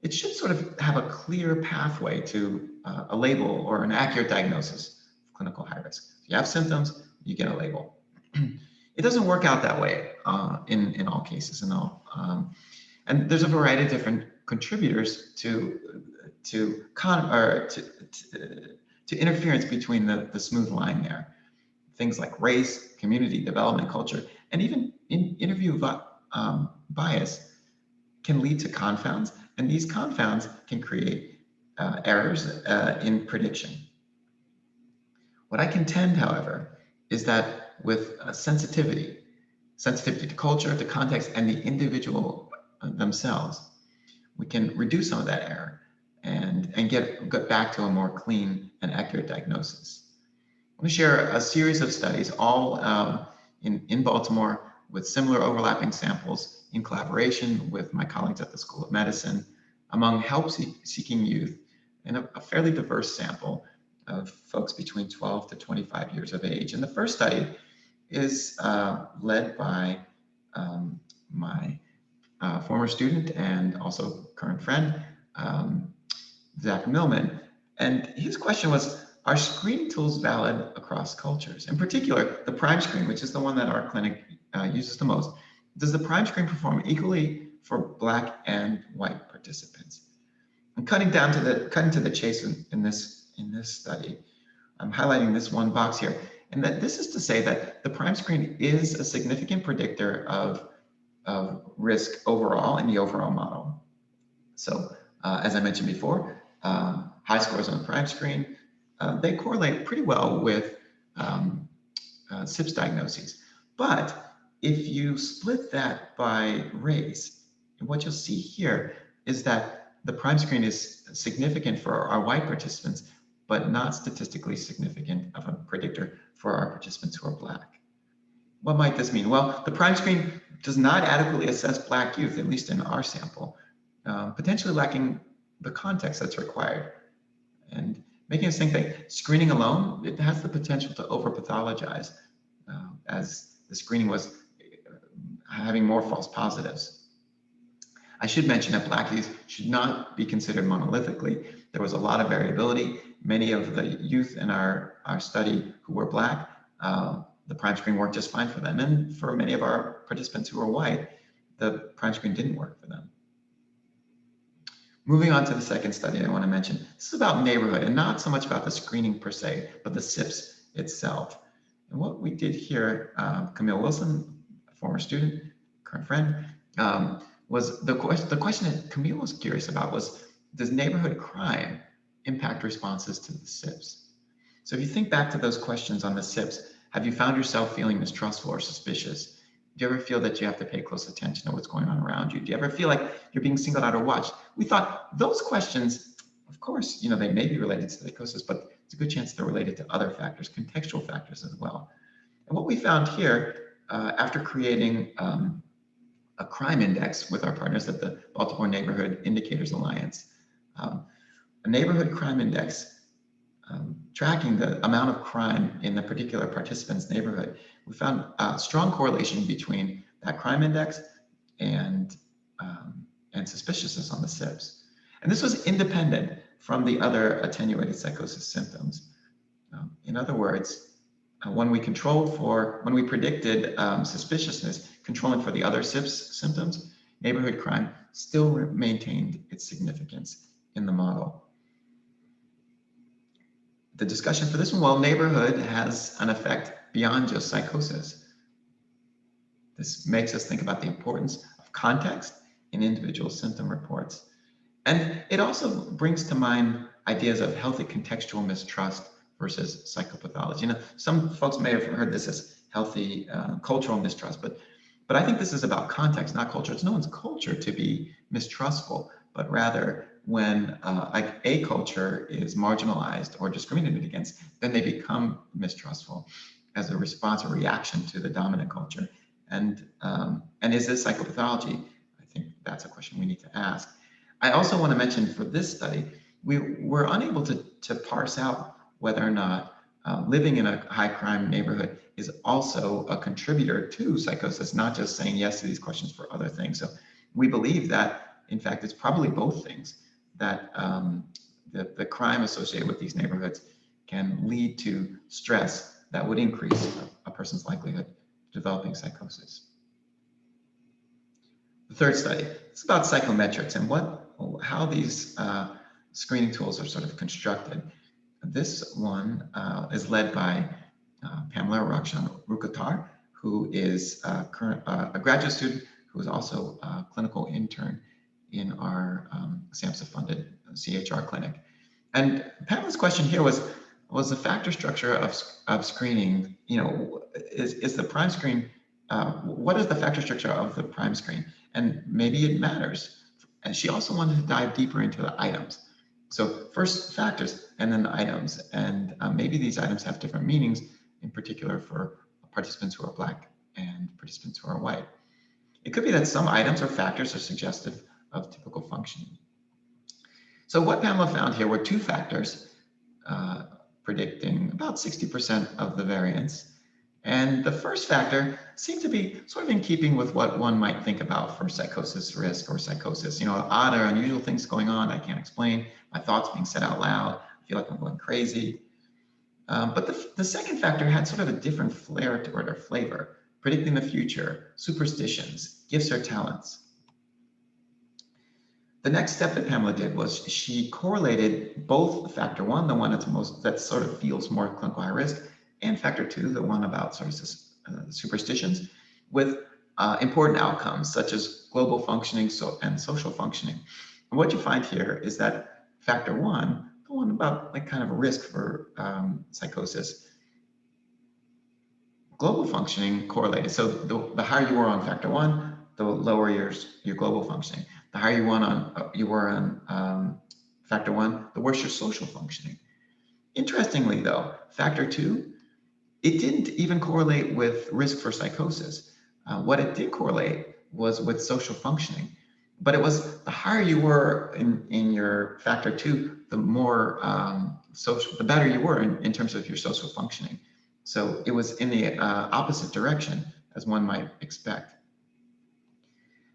it should sort of have a clear pathway to a label or an accurate diagnosis of clinical high risk. If you have symptoms, you get a label. It doesn't work out that way in all cases and there's a variety of different contributors to interference between the smooth line there. Things like race, community, development, culture, and even in interview bias can lead to confounds, and these confounds can create errors in prediction. What I contend, however, is that with sensitivity to culture, to context, and the individual themselves, we can reduce some of that error and get back to a more clean and accurate diagnosis. I'm going to share a series of studies, all in Baltimore, with similar overlapping samples in collaboration with my colleagues at the School of Medicine among help-seeking youth in a fairly diverse sample of folks between 12 to 25 years of age. And the first study is led by my former student and also current friend, Zach Millman. And his question was, are screening tools valid across cultures? In particular, the prime screen, which is the one that our clinic uses the most. Does the prime screen perform equally for Black and white participants? And cutting to the chase in this study, I'm highlighting this one box here, and that this is to say that the prime screen is a significant predictor of risk overall in the overall model. So as I mentioned before, high scores on the prime screen, they correlate pretty well with SIPS diagnoses. But if you split that by race, what you'll see here is that the prime screen is significant for our white participants, but not statistically significant of a predictor for our participants who are Black. What might this mean? Well, the prime screen does not adequately assess Black youth, at least in our sample, potentially lacking the context that's required. And making us think that screening alone, it has the potential to over-pathologize as the screening was having more false positives. I should mention that Black youth should not be considered monolithically. There was a lot of variability. Many of the youth in our study who were Black, the prime screen worked just fine for them. And for many of our participants who were white, the prime screen didn't work for them. Moving on to the second study I want to mention. This is about neighborhood and not so much about the screening per se, but the SIPs itself. And what we did here, Camille Wilson, a former student, current friend, was the question that Camille was curious about was, does neighborhood crime impact responses to the SIPs? So if you think back to those questions on the SIPs, have you found yourself feeling mistrustful or suspicious? Do you ever feel that you have to pay close attention to what's going on around you? Do you ever feel like you're being singled out or watched? We thought those questions, of course, they may be related to psychosis, but it's a good chance they're related to other factors, contextual factors as well. And what we found here, after creating a crime index with our partners at the Baltimore Neighborhood Indicators Alliance, a neighborhood crime index tracking the amount of crime in the particular participant's neighborhood, we found a strong correlation between that crime index and and suspiciousness on the SIBS. And this was independent from the other attenuated psychosis symptoms. In other words, when we predicted suspiciousness, controlling for the other SIBS symptoms, neighborhood crime still maintained its significance in the model. The discussion for this one, well, neighborhood has an effect beyond just psychosis. This makes us think about the importance of context in individual symptom reports. And it also brings to mind ideas of healthy contextual mistrust versus psychopathology. You know, some folks may have heard this as healthy cultural mistrust, but I think this is about context, not culture. It's no one's culture to be mistrustful, but rather when a culture is marginalized or discriminated against, then they become mistrustful as a response or reaction to the dominant culture. And is this psychopathology? I think that's a question we need to ask. I also want to mention for this study, we were unable to parse out whether or not living in a high crime neighborhood is also a contributor to psychosis, not just saying yes to these questions for other things. So we believe that, in fact, it's probably both things, that the crime associated with these neighborhoods can lead to stress that would increase a person's likelihood of developing psychosis. The third study, it's about psychometrics and how these screening tools are sort of constructed. This one is led by Pamela Rukatar, who is a graduate student who is also a clinical intern in our SAMHSA-funded CHR clinic. And Pamela's question here was the factor structure of screening, you know, is the prime screen, what is the factor structure of the prime screen? And maybe it matters. And she also wanted to dive deeper into the items. So first factors and then the items. And maybe these items have different meanings, in particular for participants who are Black and participants who are white. It could be that some items or factors are suggestive of typical functioning. So what Pamela found here were two factors predicting about 60% of the variance. And the first factor seemed to be sort of in keeping with what one might think about for psychosis risk or psychosis. You know, odd or unusual things going on I can't explain, my thoughts being said out loud, I feel like I'm going crazy. But the second factor had sort of a different flair to it, or flavor, predicting the future, superstitions, gifts or talents. The next step that Pamela did was she correlated both factor one, the one that sort of feels more clinical high risk, and factor two, the one about sort of superstitions, with important outcomes such as global functioning and social functioning. And what you find here is that factor one, the one about like kind of a risk for psychosis, global functioning correlated. So the higher you were on factor one, the lower your global functioning. The higher you were on factor one, the worse your social functioning. Interestingly though, factor two, it didn't even correlate with risk for psychosis. What it did correlate was with social functioning, but it was the higher you were in your factor two, the more the better you were in terms of your social functioning. So it was in the opposite direction as one might expect.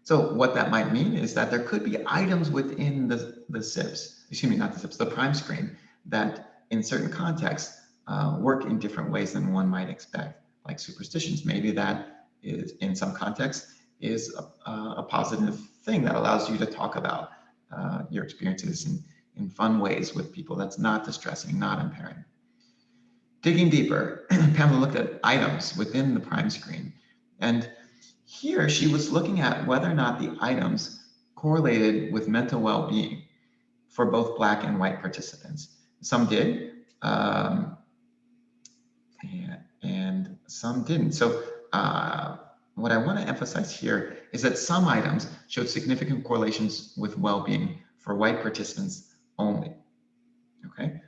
So what that might mean is that there could be items within the SIBS, excuse me, not the SIBS, the prime screen, that in certain contexts work in different ways than one might expect, like superstitions. Maybe that is, in some contexts, is a positive thing that allows you to talk about your experiences in fun ways with people. That's not distressing, not impairing. Digging deeper, Pamela looked at items within the prime screen. And here she was looking at whether or not the items correlated with mental well-being for both Black and white participants. Some did, and some didn't. So what I want to emphasize here is that some items showed significant correlations with well-being for white participants only, okay?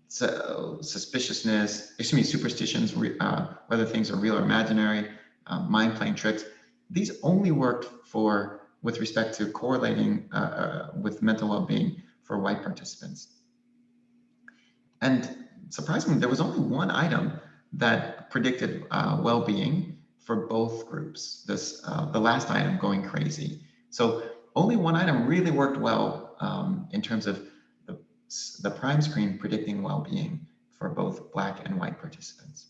So suspiciousness, superstitions, whether things are real or imaginary, mind playing tricks, these only worked with respect to correlating with mental well-being for white participants. And surprisingly, there was only one item that predicted well-being for both groups. The last item, going crazy. So only one item really worked well in terms of the prime screen predicting well-being for both Black and white participants.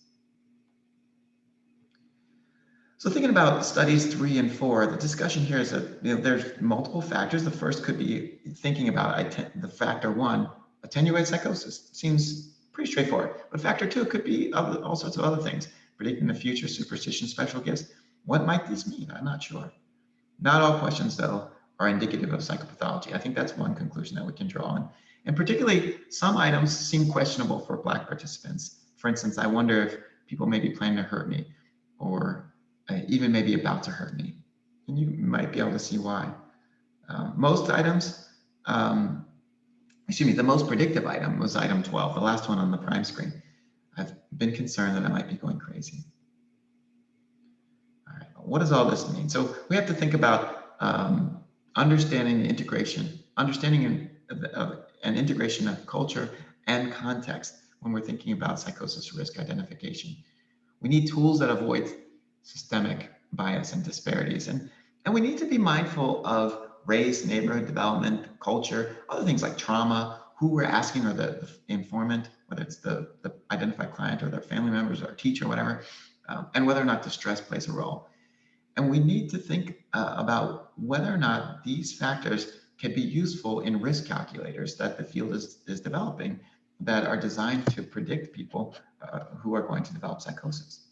So thinking about studies 3 and 4, the discussion here is that there's multiple factors. The first could be thinking about the factor 1, attenuated psychosis. Seems pretty straightforward. But factor 2 could be all sorts of other things. Predicting the future, superstition, special gifts. What might these mean? I'm not sure. Not all questions, though, are indicative of psychopathology. I think that's one conclusion that we can draw on. And particularly, some items seem questionable for Black participants. For instance, I wonder if people may be planning to hurt me, or even maybe about to hurt me. And you might be able to see why. Most items, the most predictive item was item 12, the last one on the prime screen. I've been concerned that I might be going crazy. All right, what does all this mean? So we have to think about understanding integration, understanding and integration of culture and context when we're thinking about psychosis risk identification. We need tools that avoid systemic bias and disparities. And we need to be mindful of race, neighborhood development, culture, other things like trauma, who we're asking, or the informant, whether it's the identified client or their family members or teacher, whatever, and whether or not distress plays a role. And we need to think about whether or not these factors can be useful in risk calculators that the field is developing that are designed to predict people who are going to develop psychosis.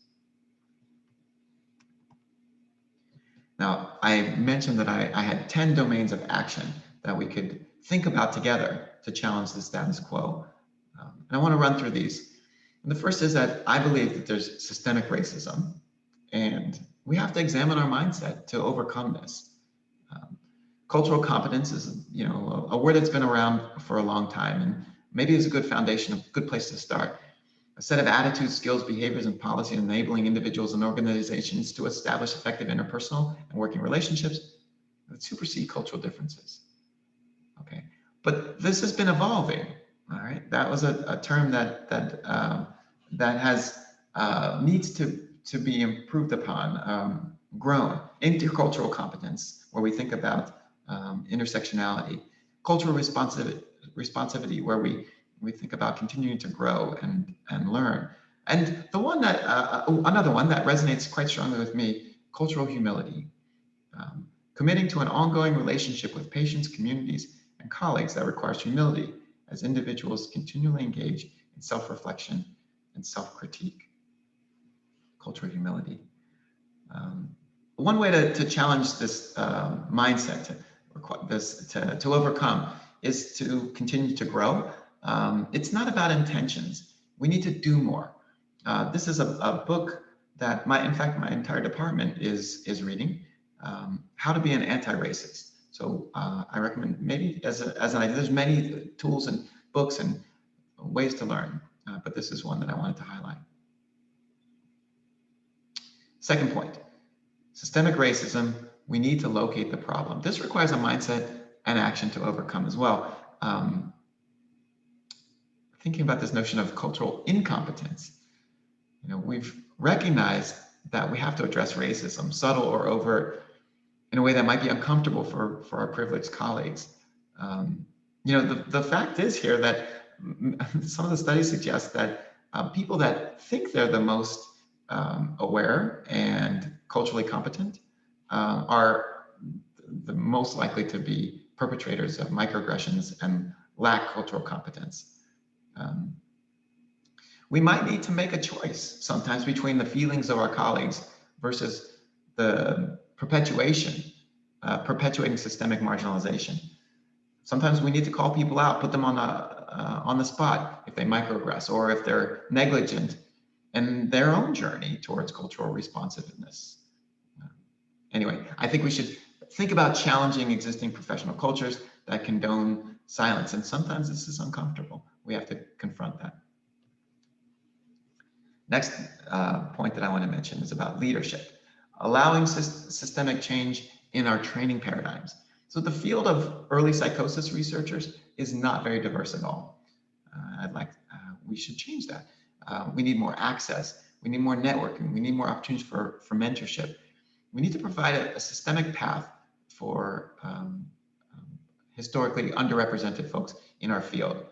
Now, I mentioned that I had 10 domains of action that we could think about together to challenge the status quo. And I want to run through these. And the first is that I believe that there's systemic racism, and we have to examine our mindset to overcome this. Cultural competence is, a word that's been around for a long time, and maybe it's a good foundation, a good place to start. A set of attitudes, skills, behaviors, and policy enabling individuals and organizations to establish effective interpersonal and working relationships that supersede cultural differences. Okay, but this has been evolving. All right, that was a term that has needs to be improved upon, grown. Intercultural competence, where we think about intersectionality, cultural responsivity, where we think about continuing to grow and learn. And the one that, another one that resonates quite strongly with me, cultural humility. Committing to an ongoing relationship with patients, communities, and colleagues that requires humility as individuals continually engage in self-reflection and self-critique. Cultural humility. One way to challenge this mindset, to overcome, is to continue to grow. It's not about intentions. We need to do more. This is a book that in fact, my entire department is reading, How to Be an Anti-Racist. So I recommend, maybe as an idea, there's many tools and books and ways to learn, but this is one that I wanted to highlight. Second point, systemic racism, we need to locate the problem. This requires a mindset and action to overcome as well. Thinking about this notion of cultural incompetence, we've recognized that we have to address racism, subtle or overt, in a way that might be uncomfortable for our privileged colleagues. The fact is here that some of the studies suggest that people that think they're the most aware and culturally competent are the most likely to be perpetrators of microaggressions and lack cultural competence. We might need to make a choice sometimes between the feelings of our colleagues versus the perpetuating systemic marginalization. Sometimes we need to call people out, put them on the spot if they microaggress or if they're negligent in their own journey towards cultural responsiveness. Anyway, I think we should think about challenging existing professional cultures that condone silence, and sometimes this is uncomfortable. We have to confront that. Next point that I want to mention is about leadership, allowing systemic change in our training paradigms. So the field of early psychosis researchers is not very diverse at all. We should change that. We need more access. We need more networking. We need more opportunities for mentorship. We need to provide a systemic path for historically underrepresented folks in our field.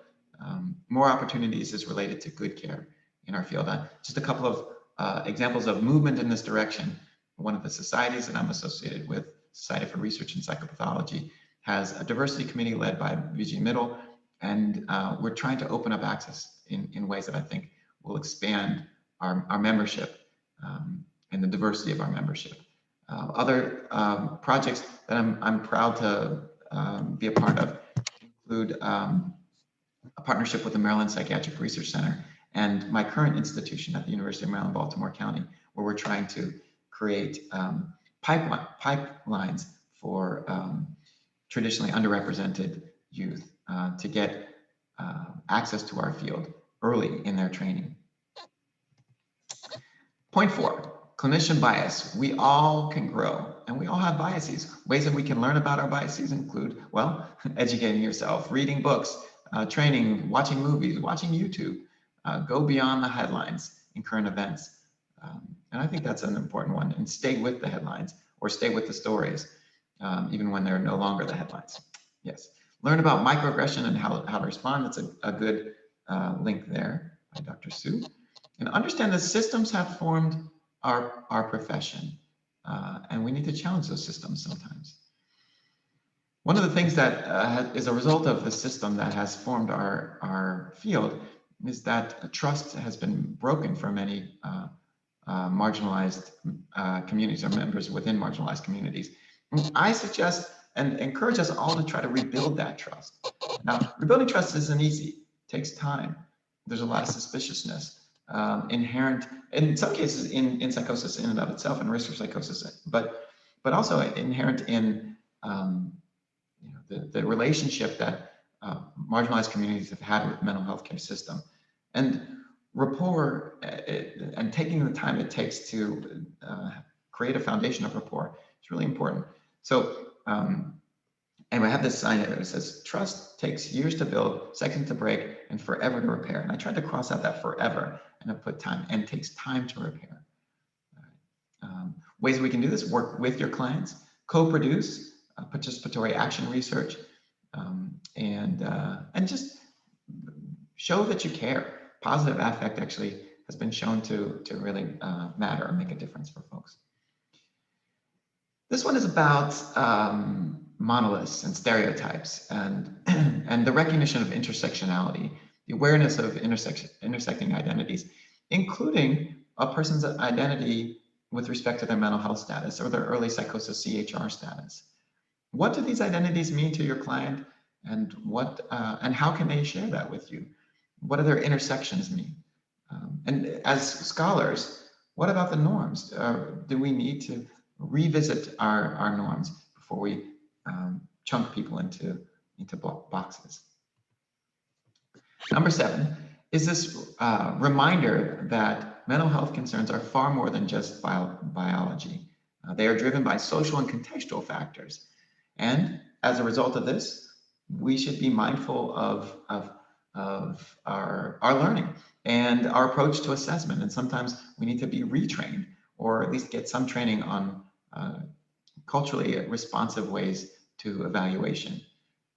More opportunities is related to good care in our field. Just a couple of examples of movement in this direction. One of the societies that I'm associated with, Society for Research in Psychopathology, has a diversity committee led by Vijay Mittal, and we're trying to open up access in ways that I think will expand our membership and the diversity of our membership. Other projects that I'm proud to be a part of include a partnership with the Maryland Psychiatric Research Center and my current institution at the University of Maryland, Baltimore County, where we're trying to create pipelines for traditionally underrepresented youth to get access to our field early in their training. Point 4, clinician bias. We all can grow and we all have biases. Ways that we can learn about our biases include, well, educating yourself, reading books, training, watching movies, watching YouTube, go beyond the headlines in current events. And I think that's an important one, and stay with the headlines or stay with the stories, even when they're no longer the headlines. Yes. Learn about microaggression and how to respond. That's a good link there by Dr. Sue. And understand that systems have formed our profession, and we need to challenge those systems sometimes. One of the things that is a result of the system that has formed our field is that trust has been broken for many marginalized communities or members within marginalized communities. And I suggest and encourage us all to try to rebuild that trust. Now, rebuilding trust isn't easy. It takes time. There's a lot of suspiciousness inherent, in some cases, in psychosis in and of itself, and risk of psychosis, but also inherent in the relationship that marginalized communities have had with the mental health care system. And rapport and taking the time it takes to create a foundation of rapport is really important. So, and I have this sign here that says, trust takes years to build, seconds to break, and forever to repair. And I tried to cross out that forever and I put time, and it takes time to repair. Ways we can do this: work with your clients, co-produce participatory action research, and just show that you care. Positive affect actually has been shown to really matter and make a difference for folks. This one is about monoliths and stereotypes and the recognition of intersectionality, the awareness of intersecting identities, including a person's identity with respect to their mental health status or their early psychosis CHR status. What do these identities mean to your client, and how can they share that with you? What do their intersections mean? And as scholars, what about the norms? Do we need to revisit our norms before we chunk people into boxes? Number 7 is this reminder that mental health concerns are far more than just biology. They are driven by social and contextual factors. And as a result of this, we should be mindful of our learning and our approach to assessment. And sometimes we need to be retrained, or at least get some training on culturally responsive ways to evaluation.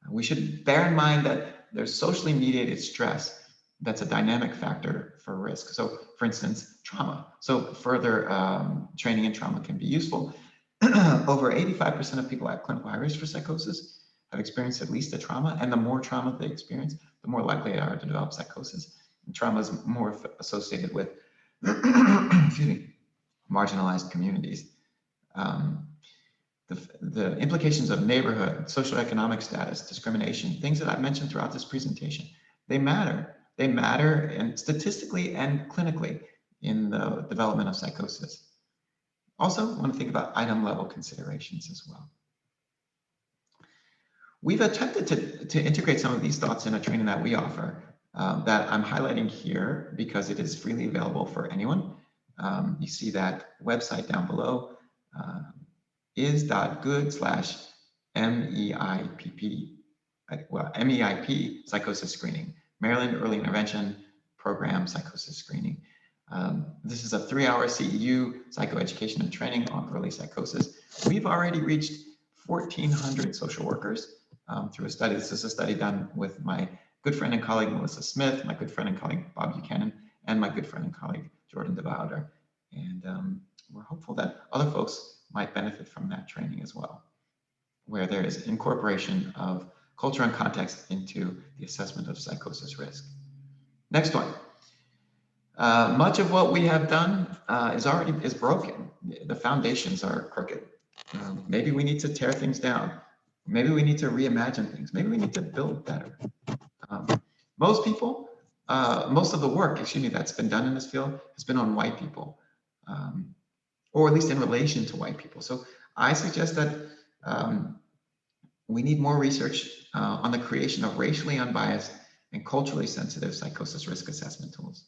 We should bear in mind that there's socially mediated stress that's a dynamic factor for risk. So for instance, trauma. So further training in trauma can be useful. Over 85% of people at clinical high risk for psychosis have experienced at least a trauma, and the more trauma they experience, the more likely they are to develop psychosis. And trauma is more associated with excuse me, marginalized communities. The implications of neighborhood, socioeconomic status, discrimination, things that I've mentioned throughout this presentation, they matter. They matter and statistically and clinically in the development of psychosis. Also, I want to think about item level considerations as well. We've attempted to integrate some of these thoughts in a training that we offer that I'm highlighting here because it is freely available for anyone. You see that website down below, MEIP psychosis screening, Maryland Early Intervention Program psychosis screening. This is a 3-hour CEU, psychoeducation and training on early psychosis. We've already reached 1,400 social workers through a study. This is a study done with my good friend and colleague, Melissa Smith, my good friend and colleague, Bob Buchanan, and my good friend and colleague, Jordan DeVouder. And we're hopeful that other folks might benefit from that training as well, where there is incorporation of culture and context into the assessment of psychosis risk. Next one. Much of what we have done is broken. The foundations are crooked. Maybe we need to tear things down. Maybe we need to reimagine things. Maybe we need to build better. Most of the work, that's been done in this field has been on white people, or at least in relation to white people. So I suggest that we need more research on the creation of racially unbiased and culturally sensitive psychosis risk assessment tools.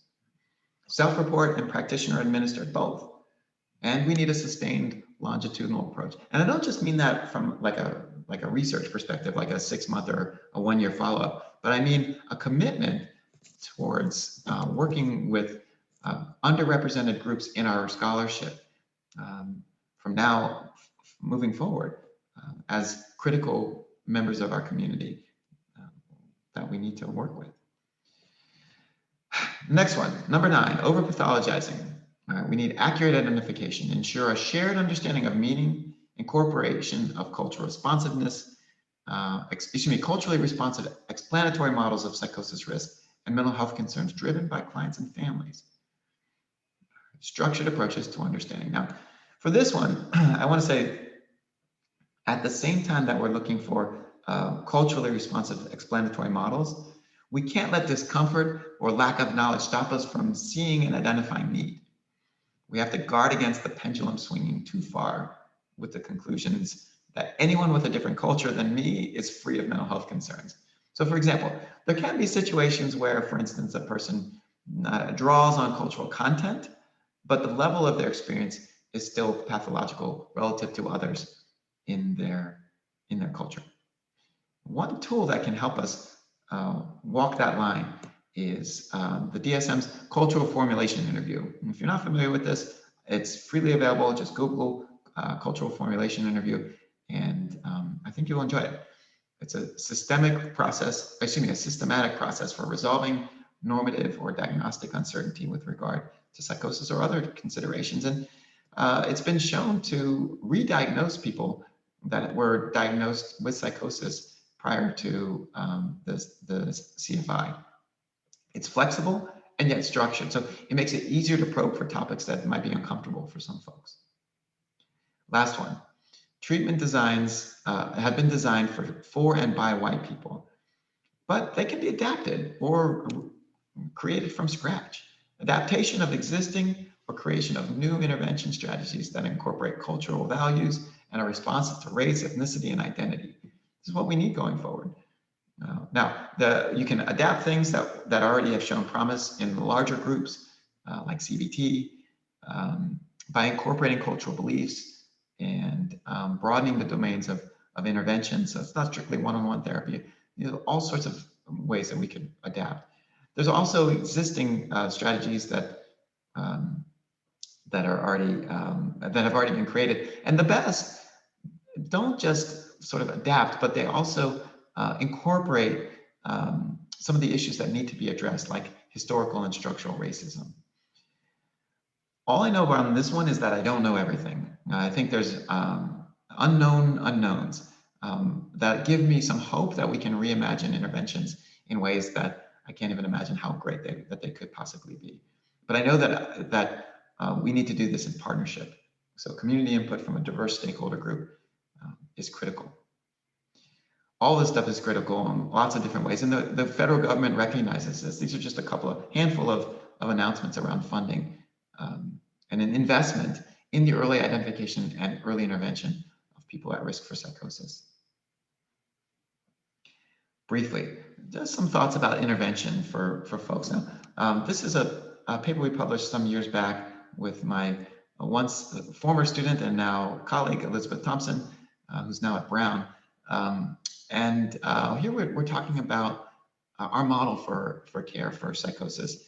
Self-report and practitioner administered both. And we need a sustained longitudinal approach. And I don't just mean that from like a research perspective, like a 6-month or a 1-year follow-up, but I mean a commitment towards working with underrepresented groups in our scholarship from now moving forward as critical members of our community that we need to work with. Next one, number 9, over-pathologizing. We need accurate identification, ensure a shared understanding of meaning, incorporation of cultural responsiveness, culturally responsive explanatory models of psychosis risk and mental health concerns driven by clients and families. Structured approaches to understanding. Now, for this one, I want to say, at the same time that we're looking for culturally responsive explanatory models, we can't let discomfort or lack of knowledge stop us from seeing and identifying need. We have to guard against the pendulum swinging too far with the conclusions that anyone with a different culture than me is free of mental health concerns. So for example, there can be situations where, for instance, a person draws on cultural content, but the level of their experience is still pathological relative to others in their culture. One tool that can help us walk that line is the DSM's cultural formulation interview. And if you're not familiar with this, it's freely available. Just Google cultural formulation interview, and I think you'll enjoy it. It's a systematic process for resolving normative or diagnostic uncertainty with regard to psychosis or other considerations. And it's been shown to re-diagnose people that were diagnosed with psychosis prior to the CFI. It's flexible and yet structured, so it makes it easier to probe for topics that might be uncomfortable for some folks. Last one. Treatment designs have been designed for and by white people, but they can be adapted or created from scratch. Adaptation of existing or creation of new intervention strategies that incorporate cultural values and are responsive to race, ethnicity, and identity. This is what we need going forward. Now, you can adapt things that already have shown promise in the larger groups, like CBT, by incorporating cultural beliefs and broadening the domains of intervention. So it's not strictly one-on-one therapy. All sorts of ways that we can adapt. There's also existing strategies that have already been created, and the best don't just sort of adapt, but they also incorporate some of the issues that need to be addressed, like historical and structural racism. All I know on this one is that I don't know everything. I think there's unknown unknowns that give me some hope that we can reimagine interventions in ways that I can't even imagine how great they could possibly be. But I know that we need to do this in partnership. So community input from a diverse stakeholder group is critical. All this stuff is critical in lots of different ways, and the federal government recognizes this. These are just a handful of announcements around funding and an investment in the early identification and early intervention of people at risk for psychosis. Briefly, just some thoughts about intervention for folks. Now, this is a paper we published some years back with my once former student and now colleague, Elizabeth Thompson, who's now at Brown. Here we're talking about our model for care for psychosis,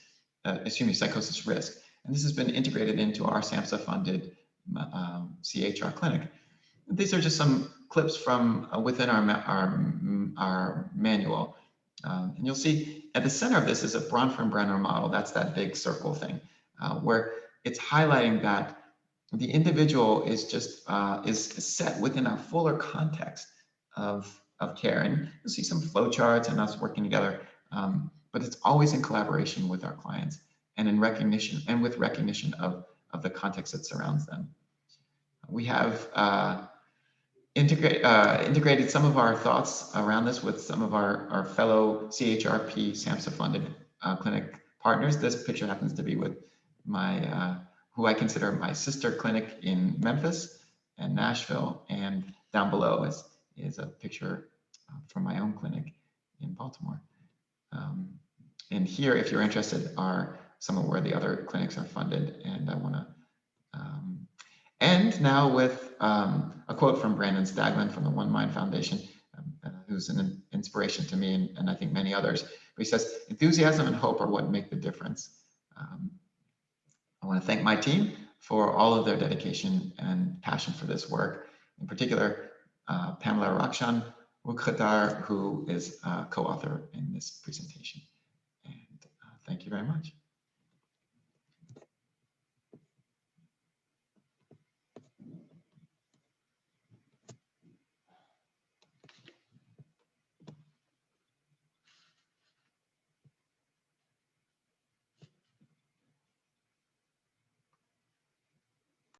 psychosis risk. And this has been integrated into our SAMHSA-funded CHR clinic. These are just some clips from within our manual. And you'll see at the center of this is a Bronfenbrenner model. That's that big circle thing, where it's highlighting that the individual is just is set within a fuller context of care. And you'll see some flowcharts and us working together, but it's always in collaboration with our clients and in recognition and with recognition of the context that surrounds them. We have integrated some of our thoughts around this with some of our fellow CHRP SAMHSA funded clinic partners. This picture happens to be with my who I consider my sister clinic in Memphis and Nashville, and down below is a picture from my own clinic in Baltimore. And here, if you're interested, are some of where the other clinics are funded. And I want to end now with a quote from Brandon Staglin from the One Mind Foundation, who's an inspiration to me and I think many others. But he says, "Enthusiasm and hope are what make the difference." I want to thank my team for all of their dedication and passion for this work. In particular, Pamela Rakshan Mukhtar, who is a co-author in this presentation. And thank you very much.